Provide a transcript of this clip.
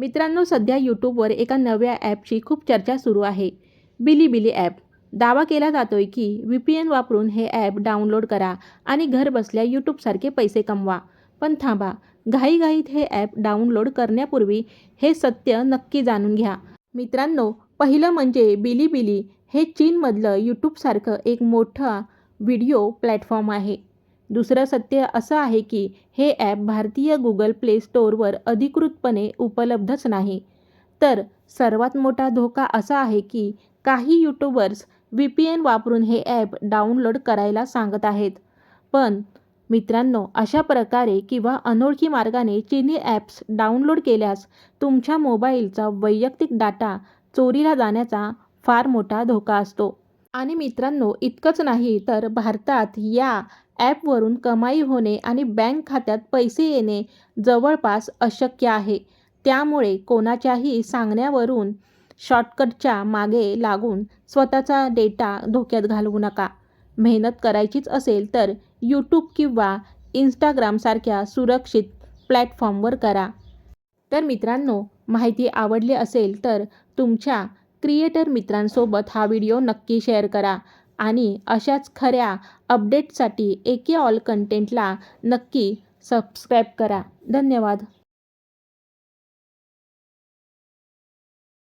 मित्रांनो, सध्या यूट्यूबवर एका नव्या ॲपची खूप चर्चा सुरू आहे. बिलीबिली ॲप. दावा केला जातोय की VPN वापरून हे ॲप डाउनलोड करा आणि घरबसल्या यूट्यूबसारखे पैसे कमवा. पण थांबा, घाईघाईत हे ॲप डाउनलोड करण्यापूर्वी हे सत्य नक्की जाणून घ्या. मित्रांनो, पहिलं म्हणजे बिलीबिली हे चीनमधलं यूट्यूबसारखं एक मोठा व्हिडिओ प्लॅटफॉर्म आहे. दुसरं सत्य असं आहे की हे ॲप भारतीय गुगल प्ले स्टोअरवर अधिकृतपणे उपलब्धच नाही. तर सर्वात मोठा धोका असा आहे की काही यूट्यूबर्स VPN वापरून हे ॲप डाउनलोड करायला सांगत आहेत. पण मित्रांनो, अशा प्रकारे किंवा अनोळखी मार्गाने चीनी ॲप्स डाउनलोड केल्यास तुमच्या मोबाईलचा वैयक्तिक डाटा चोरीला जाण्याचा फार मोठा धोका असतो. आणि मित्रांनो, इतकंच नाही तर भारतात या ॲपवरून कमाई होणे आणि बँक खात्यात पैसे येणे जवळपास अशक्य आहे. त्यामुळे कोणाच्याही सांगण्यावरून शॉर्टकटच्या मागे लागून स्वतःचा डेटा धोक्यात घालवू नका. मेहनत करायचीच असेल तर यूट्यूब किंवा Instagramसारख्या सुरक्षित प्लॅटफॉर्मवर करा. तर मित्रांनो, माहिती आवडली असेल तर तुमच्या क्रिएटर मित्रांसोबत हा व्हिडिओ नक्की शेअर करा आणि अशाच खऱ्या अपडेट्ससाठी AK ऑल कंटेंटला नक्की सबस्क्राईब करा. धन्यवाद.